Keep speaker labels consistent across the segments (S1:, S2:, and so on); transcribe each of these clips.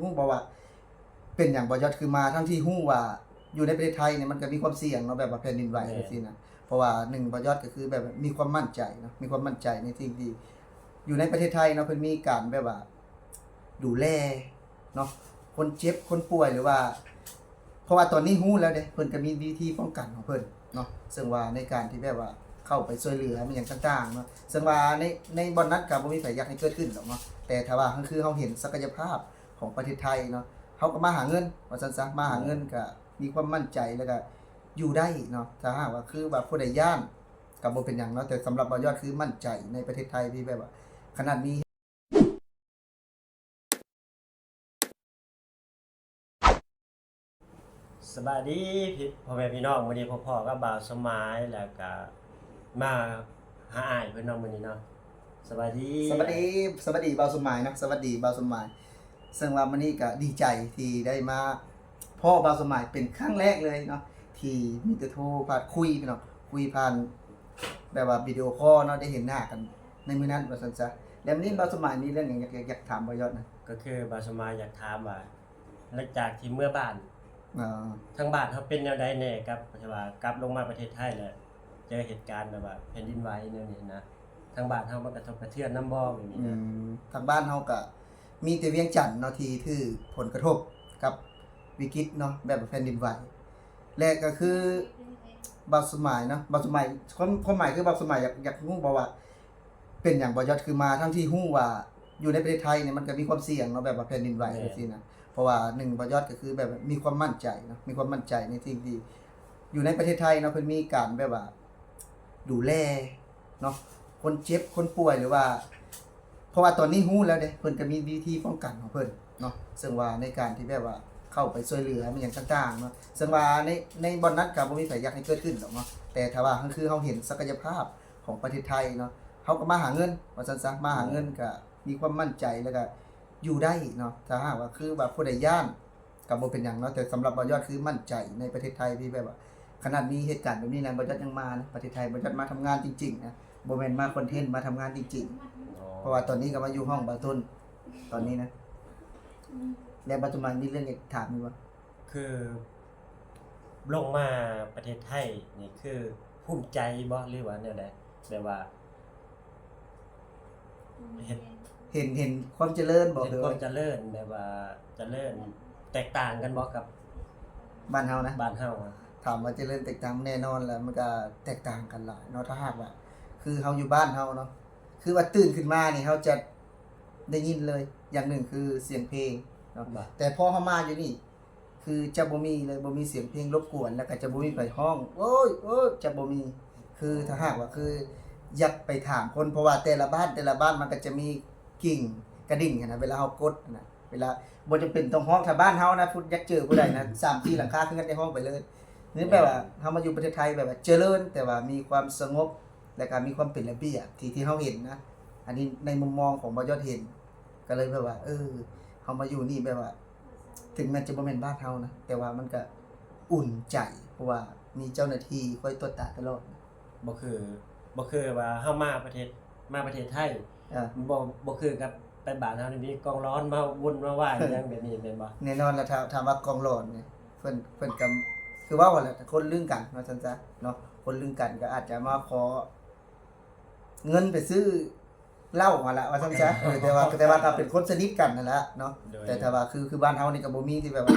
S1: ฮู้บ่ว่าเป็นหยังบ่ยอดคือมาทั้งที่ฮู้ว่าอยู่ในประเทศไทยเนี่ยมันก็มีความเสี่ยงเนาะแบบว่าแผ่นดินไหวจังซี่นะเพราะว่า1บ่ยอดก็คือแบบมีความมั่นใจเนาะมีความมั่นใจในสิ่งที่อยู่ในประเทศไทยเนาะเพิ่นมีการแบบว่าดูแลเนาะคนเจ็บคนป่วยหรือว่าเพราะว่าตอนนี้ฮู้แล้วเด้เพิ่นก็มีวิธีป้องกันของเพิ่นเนาะซึ่งว่าในการที่แบบว่าเข้าไปช่วยเหลือมันหยังต่างๆเนาะซึ่งว่าในบ่อนนั้นก็บ่มีไผอยากให้เกิดขึ้นหรอกเนาะแต่ถ้าว่าคือเฮาเห็นศักยภาพของประเทศไทยเนาะเฮาก็มาหาเงินว่าซั่นซะมาหาเงินก็มีความมั่นใจแล้วก็อยู่ได้เนาะถ้าหากว่าคือว่าผู้ใดย้านก็บ่เป็นหยังเนาะแต่สำหรับบ่ยอดคือมั่นใจในประเทศไทยที่แบบว่าขนาดมี
S2: สบายดีพี่พ่อแม่พี่น้องวันนี้พ่อก็บ่าวสมัยแล้วก็มาหาอ้ายเพิ่นน้องมื้อนี้เนาะสบายดี
S1: สวัสดีสวัสดีบ่าวสมหมายเนาะสวัสดีบ่าวสมหมายซึ่งว่ามื้อนี้ก็ดีใจที่ได้มาพ่อบ่าวสมหมายเป็นครั้งแรกเลยเนาะที่มีแต่โทรผ่านคุยพี่น้องคุยผ่านแบบว่าวิดีโอคอลเนาะได้เห็นหน้ากันในมื้อนั้นว่าซั่นซะแล้วมื้อนี้บ่าวสมหมายมีเรื่องหยังอยากถามบ่ยอดนะ
S2: ก็คือบ่าวสมัยอยากถามว่าหลังจากที่เมื่อบ้าน
S1: อ่า
S2: ทางบ้านเฮาเป็นแนวใดแน่ครับที่ว่ากลับลงมาประเทศไทยแล้วเจอเหตุการณ์แบบว่าแผ่นดินไหวแนวนี้นะทางบ้านเฮามันกระทบกระเทือนนำบ่แบบนี้นะ
S1: ทางบ้านเฮาก็มีแต่เวียงจันทน์เนาะที่ถือผลกระทบกับวิกฤตเนาะแบบแผ่นดินไหวแรกก็คือบ่าวสมัยเนาะบ่าวสมัยความหมายคือบ่าวสมัยอยากรู้บ่ว่าเป็นหยังบ่ยอดคือมาทั้งที่ฮู้ว่าอยู่ในประเทศไทยเนี่ยมันก็มีความเสี่ยงเนาะแบบว่าแผ่นดินไหวจังซี่นะเพราะว่า1บ่ยอดก็คือแบบมีความมั่นใจเนาะมีความมั่นใจในสิ่งที่อยู่ในประเทศไทยเนาะเพิ่นมีการแบบว่าดูแลเนาะคนเจ็บคนป่วยหรือว่าเพราะว่าตอนนี้ฮู้แล้วเด้เพิ่นก็มีวิธีป้องกันของเพิ่นเนาะซึ่งว่าในการที่แบบว่าเข้าไปช่วยเหลือมันหยังต่างๆเนาะซึ่งว่าในบ่อนนั้นก็บ่มีไผอยากให้เกิดขึ้นหรอกเนาะแต่ถ้าว่าคือเฮาเห็นศักยภาพของประเทศไทยเนาะเฮาก็มาหาเงินว่าซั่นซะมาหาเงินก็มีความมั่นใจแล้วก็อยู่ได้เนาะถ้าหากว่าคือว่าผู้ใดย้านก็บ่เป็นหยังเนาะแต่สำหรับบ่ยอดคือมั่นใจในประเทศไทยที่แบบว่าขนาดมีเหตุการณ์แบบนี้นะบ่ยอดยังมานะประเทศไทยบ่ยอดมาทำงานจริงๆนะบ่แม่นมาคอนเทนต์มาทำงานจริงๆเพราะว่าตอนนี้ก็มาอยู่ห้องบ่าวต้นตอนนี้นะแล้วปัจจุบันมีเรื่องอยากถามอยู่ว่า
S2: คือลงมาประเทศไทยนี่คือภูมิใจบ่หรือว่าแนวใดแบบว่าเฮ็ด
S1: เห็นความเจริญบ่
S2: เห็น
S1: หรือว่า
S2: ความเจริญแบบว่าเจริญแตกต่างกันบ่กับ
S1: บ้านเฮานะ
S2: บ้านเฮาอะ
S1: ถามว่าเจริญแตกต่างแน่นอนแหละมันก็แตกต่างกันหลายเนาะถ้าหากว่าคือเฮาอยู่บ้านเฮาเนาะคือว่าตื่นขึ้นมานี่เฮาจะได้ยินเลยอย่างหนึ่งคือเสียงเพลงเนาะ
S2: บ่
S1: แต่พอเฮามาอยู่นี่คือจะบ่มีเลยบ่มีเสียงเพลงรบกวนแล้วก็จะบ่มีไผฮ้องโอ๊ยโอ๊ยจะบ่มีคือถ้าหากว่าคืออยากไปถามคนเพราะว่าแต่ละบ้านมันก็จะมีกิ่งกระดิ่งหั้นน่ะเวลาเฮากดน่ะเวลาบ่จำเป็นต้องฮ้องถ้าบ้านเฮานะพุอยากเจอผู้ใดนะ3-4หลังคาขึ้นกันในห้องไปเลย นี่แบบว่าเฮามาอยู่ประเทศไทยแบบว่าเจริญแต่ว่ามีความสงบและก็มีความเป็นระเบียบที่เฮาเห็นนะอันนี้ในมุมมองของบ่ยอดเห็นก็เลยแบบว่าเฮามาอยู่นี่แบบว่าถึงแม้จะบ่แม่นบ้านเฮานะแต่ว่ามันก็อุ่นใจเพราะว่ามีเจ้าหน้าที่คอยตรวจตาตลอด
S2: บ่คือบ่คือว่าเฮามาประเทศไทย
S1: อา
S2: บ่คือกับไปบ้านเฮานี่มีกองร้อนมาวุ่นมาว่ายอิหยังแบบนี้แม่นบ่
S1: แน่นอนแล้วถามว่ากองหลอนเนี่ยเพิ่นก็คือว่าว่าแหละคนลึงกันว่าซั่นซะเนาะคนลึงกันก็อาจจะมาขอเงินไปซื้อเหล้าหั่นล่ะว่าซั่นซะแต่ว่าก็เป็นคนสนิทกันนั่นแหละเนาะ
S2: โดย
S1: แต่ถ้าว่าคือบ้านเฮานี่ก็บ่มีที่แบบว่า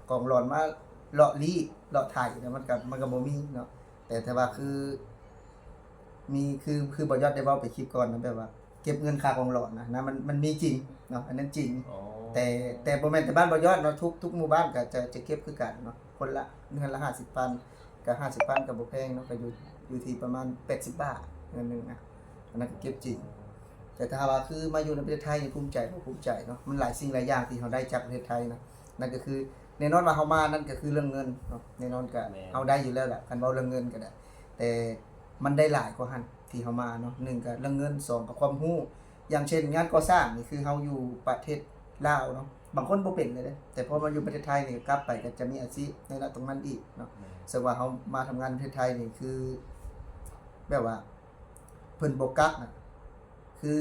S1: กองหลอนมาเลาะลี้เลาะไถเนี่ยมันก็บ่มีเนาะแต่ถ้าว่าคือมีคือบ่ยอดได้เว้าไปคลิปก่อนนะแบบว่าเก็บเงินค่ากองหลอนนะมันมีจริงเนาะอันนั้นจริง
S2: อ๋อ
S1: แต่บ่แม่นแต่บ้านบ่ยอดเนาะทุกหมู่บ้านก็จะเก็บคือกันเนาะคนละเดือนละ50,000ก็50,000ก็บ่แพงเนาะก็อยู่ที่ประมาณ80บาทเดือนหนึงนะอันนั้นก็เก็บจริงแต่ถ้าว่าคือมาอยู่ในประเทศไทยนี่ภูมิใจบ่ภูมิใจเนาะมันหลายสิ่งหลายอย่างที่เราได้จากประเทศไทยนะนั่นก็คือแน่นอนว่าเฮามานั่นก็คือเรื่องเงินเนาะแน่นอนก็เฮาได้อยู่แล้วแหละคันเว้าเรื่องเงินก็ได้แต่มันได้หลายกว่าหั้นที่เฮามาเนาะหนึ่งก็เรื่องเงินสองก็ความรู้อย่างเช่นงานก่อสร้างนี่คือเฮาอยู่ประเทศลาวเนาะ บางคนบ่เป็นเลยเด้แต่พอมาอยู่ประเทศไทยนี่กลับไปก็จะมีอาชีพในตรงนั้นอีกเนาะซึ่งว่าเฮามาทำงานประเทศไทยนี่คือแบบว่าเพิ่นบ่กักอะคือ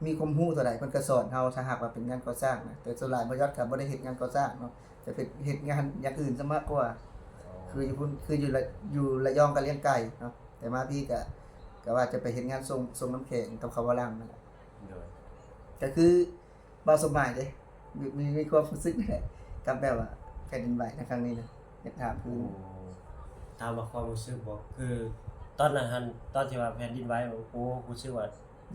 S1: มีความรู้เท่าใดเพิ่นก็สอนเฮาถ้าหากว่าเป็นงานก่อสร้างนะแต่ส่วนหลายบ่ยอดก็บ่ได้เฮ็ดงานก่อสร้างเนาะจะเป็นเฮ็ดงานอย่างอื่นซะมากกว่า คืออยู่พุ่นคืออยู่ระยองก็เลี้ยงไก่เนาะแต่มาพี่ก็ว่าจะไปเฮ็ดงานส่งน้ำแข็งกับเขาวลังนั่นแหละ
S2: โดย
S1: ก็คือบ่สมหมายเด้มีความรู้สึกนั่นแหละกับแบบว่าแผ่นดินไหวในครั้งนี้นะอยากถามคือ
S2: ถามว่าความรู้สึกบ่คือตอนนั้นหันตอนที่ว่าแผ่นดินไหวกูรู้สึกว่า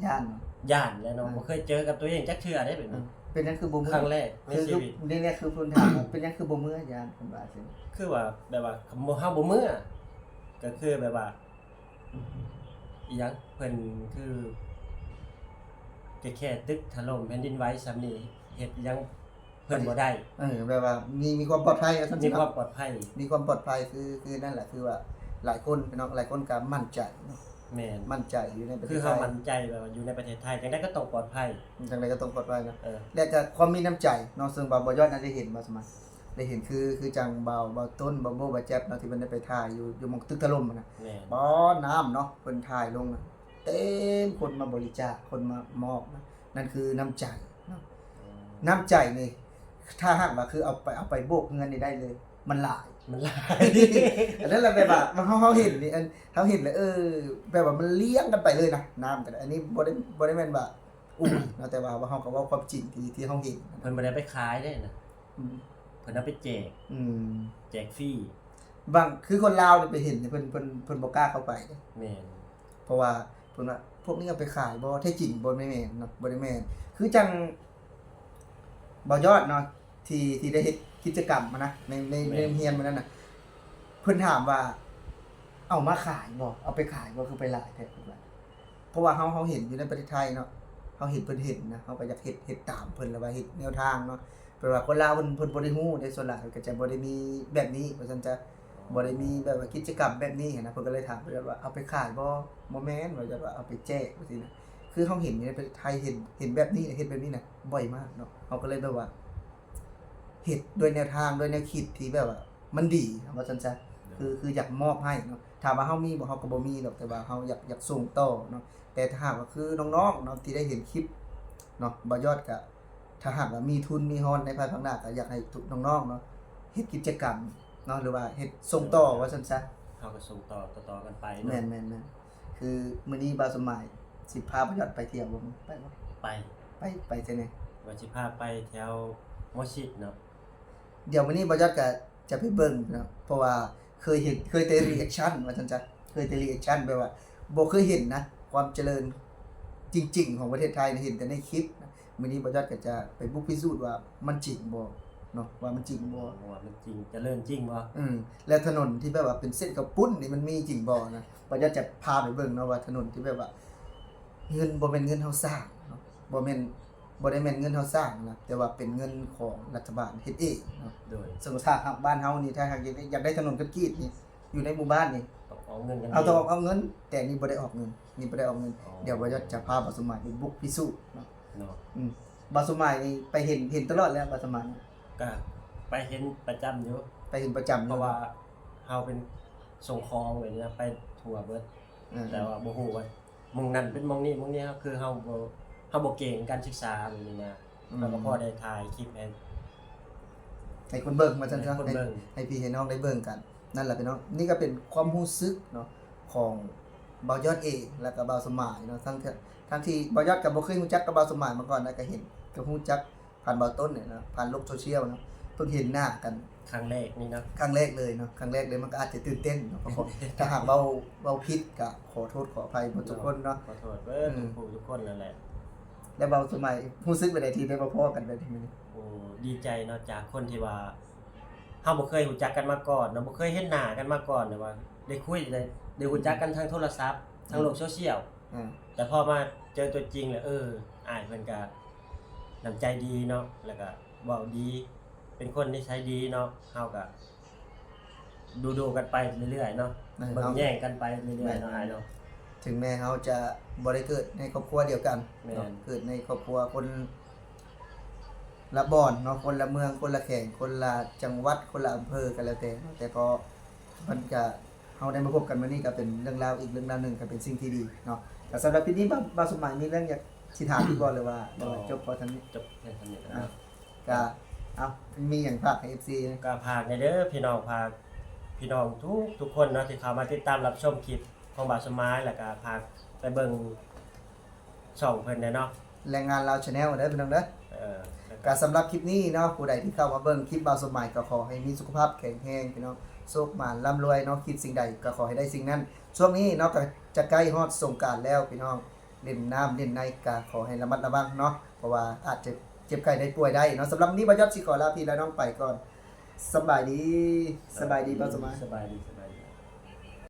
S1: ย่านเนาะ
S2: ย่านแล้วเนาะบ่เคยเจอกับตัวเองจักเทื่อได้แบบนี้
S1: เป็นหยังคือบ่
S2: ค
S1: เมื่อ
S2: รั้งแรกใน
S1: คือ
S2: ชีวิต
S1: นี่เนี่ยคือเพิ่นถามว่าเป็นหยังคือบ่เมื่อย่านเพิ่นว่าซั่น
S2: คือว่าแบบว่าเฮาบ่เมื่อก็คือแบบว่าอีหยังเพิ่นคือแค่ตึกถล่มแผ่นดินไหวซ้ำนี่เฮ็ดอีหยังเพิ่นบ่ได้
S1: แบบว่ามีความปลอดภัยว่าซั่น
S2: มี
S1: สิ
S2: ความ
S1: เนาะ
S2: ปลอดภัย
S1: มีความปลอดภัยคือนั่นแหละคือว่าหลายคนพี่น้องหลายคนก็มั่นใจเนาะ
S2: แม่น
S1: มั่นใจอยู่ในประเท
S2: คือ
S1: ศไท
S2: เฮาย มั่นใจแบบว่าอยู่ในประเทศไทยจังได๋ก็ต้องปลอดภัย
S1: จังไดก็ต้องปลอดภัยเนาะ
S2: เออ
S1: และก็ความมีน้ำใจเนาะซึ่งบ่ยอดน่าได้เห็นบ่สมัยได้เห็นคือจังเบาต้นบ่โบบ่แจ๊บเนาะที่เพิ่นได้ไปถ่ายอยู่หม่องตึกถล่มอะนะ
S2: แม่น
S1: บ่น้ำเนาะเพิ่นถ่ายลงน่ะเต็มคนมาบริจาคคนมามอบนะนั่นคือน้ำใจเนาะน้ำใจนี่ถ้าหากว่าคือเอาไปโบกเงินนี่ได้เลย มันหลาย
S2: มันหลาย
S1: อันนั้นแหละแบบว่าเฮาเห็นนี่อันเฮาเห็นเลยแบบว่ามันเลี้ยงกันไปเลยนะน้ำกันอันนี้บ่ได้แม่นว่าอุ้ยเนาะแต่ว่าเฮาก็เว้าความจริงที่เฮาเห็น
S2: เพิ่นบ่ได้ไปขายได้นะ
S1: อืม
S2: เพิ่นเอาไปแจก
S1: อืม
S2: แจกฟรี
S1: บางคือคนลาวนี่ไปเห็นนี่เพิ่นบ่กล้าเข้าไปเด้
S2: แม่น
S1: เพราะว่าเพิ่นว่าพวกนี้เอาไปขายบ่แท้จริงบ่แม่นเนาะบ่ได้แม่นคือจังบ่ยอดเนาะที่ได้เฮ็ดกิจกรรมมานะในโรงเรียนมานั่นน่ะเพิ่นถามว่า เอามาขายบ่เอาไปขายบ่คือไปหลายแท้เพิ่นว่าเพราะว่าเฮาเห็นอยู่ในประเทศไทยเนาะเฮาเห็นเพิ่นเห็นนะเฮาก็อยากเฮ็ดตามเพิ่นแล้วว่าเฮ็ดแนวทางเนาะเพราะว่าคนลาวเพิ่นบ่ได้ฮู้ในส่วนหลายก็จะบ่ได้มีแบบนี้เพราะฉะนั้นจะบ่ได้มีแบบว่ากิจกรรมแบบนี้หั้นนะเพิ่นก็เลยถามเพิ่นว่าเอาไปขายบ่แม่นว่าจะว่าเอาไปแจกว่าซี่นะคือเฮาเห็นอยู่ในประเทศไทยเห็นแบบนี้เฮ็ดแบบนี้น่ะบ่อยมากเนาะเฮาก็เลยแบบว่าเฮ็ดโดยแนวทางโดยแนวคิดที่แบบว่ามันดีว่าซั่นซะ คืออยากมอบให้เนาะถามว่าเฮามีบ่เฮาก็บ่มีหรอกแต่ว่าเฮาอยากส่งต่อเนาะแต่ถ้าหากว่าคือน้องๆเนาะที่ได้เห็นคลิปเนาะบ่ยอดก็ถ้าหากว่ามีทุนมีฮอนในภายภาคหน้าก็อยากให้ทุกน้องๆเนาะเฮ็ดกิจกรรมเนาะหรือว่าเฮ็ดส่งต่อว่าซั่นซะ
S2: เฮาก็ส่งต่อกันไป
S1: แม่
S2: เนาะ
S1: นๆคือมื้อนี้บ่าวสมัยสิพาบ่ยอดไปเที่ยวบ่ไปบ่
S2: ไป
S1: ไปไสแหน่
S2: ว่าสิพาไปแถวมอชิดเนาะ
S1: เดี๋ยวมื้อนี้บ่ยอดก็จะไปเบิ่งเนาะเพราะว่าเคยแต่รีแอคชั่นว่าซั่นซะเคยแต่รีแอคชั่นแบบว่าบ่เคยเห็นนะความเจริญ จริงๆของประเทศไทยเห็นแต่ในคลิปนะมื้อนี้บ่ยอดก็จะไปบุกพิสูจน์ว่ามันจริงบ่เนาะว่ามันจริงบ่
S2: ว่ามันจริงเจริญจริงบ่
S1: แล้วถนนที่แบบว่าเป็นเส้นกับปุ้นนี่มันมีจริงบ่นะบ่ยอดจะพาไปเบิ่งเนาะว่าถนนที่แบบว่าเงินบ่แม่นเงินเฮาสร้างเนาะบ่ได้แม่นเงินเฮาสร้างนะแต่ว่าเป็นเงินของรัฐบาลเฮ็ดเองเนาะ
S2: โดย
S1: สมมุติถ้าหากบ้านเฮานี่ถ้าหากอยากได้ถนนคอนกรีตนี่อยู่ในหมู่บ้านนี่
S2: ต้องเอาเงินกัน
S1: ต้องเอาเงิน แต่นี่บ่ได้ออกเงินนี่บ่ได้ออกเงิน
S2: อ๋อ
S1: เดี๋ยวบ่ยอดจะพาบ่สมัยไปบุกพิสูจน์เนาะ
S2: เนาะ
S1: บาสมัยนี่ไปเห็นตลอดแล้วบาสมัยนี่
S2: ก็ไปเห็นประจำอยู่
S1: ไปเห็นประจำ
S2: เพราะว่าเฮาเป็นส่งของไว้เนี่ยไปทั่วเบิด
S1: เออ
S2: แต่ว่าบ่ฮู้ว่าหมองนั้นเป็นหมองนี้หมองนี้ครับคือเฮาบ่เก่งการศึกษาแบบนี้นะแล้วก็พอได้ถ่ายคลิป
S1: ให้คนเบิ่งมาซั่น
S2: ให้
S1: ซะ
S2: คนเบิ่ง
S1: ให้พี่ให้น้องได้เบิ่งกัน นั่นแหละพี่น้องนี่ก็เป็นความรู้สึกเนาะของบ่าวยอดเองแล้วก็บ่าวสมัยเนาะทั้งที่บ่าวยอดก็บ่เคยรู้จักกับบ่าวสมัยมาก่อนนะก็เห็นก็รู้จักผ่านบ่าวต้นเนี่ยเนาะผ่านโลกโซเชียลเนาะเพิ่งเห็นหน้ากัน
S2: ครั้งแรกนี่เนาะ
S1: ครั้งแรกเลยเนาะครั้งแรกเลยมันก็อาจจะตื่นเต้นเนาะเพราะถ้าหากเว้าผิดก็ขอโทษขออภัยหมดทุกคนเนาะ
S2: ขอโทษเบิดทุกคนนั่นแหละ
S1: แล้วบ่าวสมัยรู้สึกไปได้ที่ได้มาพ้อกันได้ทีนี้
S2: โอ้ดีใจเนาะจากคนที่ว่าเฮาบ่เคยรู้จักกันมาก่อนเนาะบ่เคยเห็นหน้ากันมาก่อนแต่ว่าได้คุยได้รู้จักกันทางโทรศัพท์ทางโลกโซเชียล
S1: อ่า
S2: แต่พอมาเจอตัวจริงแล้วอ้ายเพิ่นก็น้ำใจดีเนาะแล้วก็เว้าดี เป็นคนนิสัยดีเนาะเฮาก็ดูกันไปเรื่อยๆเนาะเบิ่งแย่งกันไปเรื่อยๆเนาะอ้ายเนาะ
S1: ถึงแม้เขาจะบ่ได้เกิดในครอบครัวเดียวกัน
S2: แม่น
S1: เนาะเกิดในครอบครัวคนละบ่อนเนาะคนละเมืองคนละแข่งคนละจังหวัดคนละอำเภอกันแล้วแต่เนาะแต่พอมันก็เฮาได้มาพบกันวันนี้ก็เป็นเรื่องราวอีกเรื่องราวหนึงก็เป็นสิ่งที่ดีเนาะแต่สำหรับที่นี้บ่าวสมัยมีเรื่องอยาก สิถามอีกบ่เลยว่าจบพอทันนี้
S2: จบแค่เท่านี้
S1: อ่ะ
S2: นะ
S1: ก็เอามีหยังฝากให้ FC นะ
S2: ก็พากในเด้อพี่น้องพากพี่น้องทุกคนเนาะที่เข้ามาติดตามรับชมคลิปของบ่าวสมายแล้วก็พากไปเบิ่งช่องเพิ่นเนาะ
S1: แรงงานลาว Channel เด้อพี่น้องเด้อ
S2: แล้ว
S1: ก็สำหรับคลิปนี้เนาะผู้ใดที่เข้ามาเบิ่งคลิปบ่าวสมัยก็ขอให้มีสุขภาพแข็งแรงพี่น้องโชคหมานร่ำรวยเนาะคิดสิ่งใดก็ขอให้ได้สิ่งนั้นช่วงนี้เนาะก็จะใกล้ฮอดสงกรานต์แล้วพี่น้องเล่นน้ำเล่นในก็ขอให้ระมัดระวังเนาะเพราะว่าอาจจะเจ็บไข้ได้ป่วยได้เนาะสำหรับวันนี้บ่ยอดสิขอลาพี่และน้องไปก่อนสบายดีบ่าวสมัย
S2: สบายดี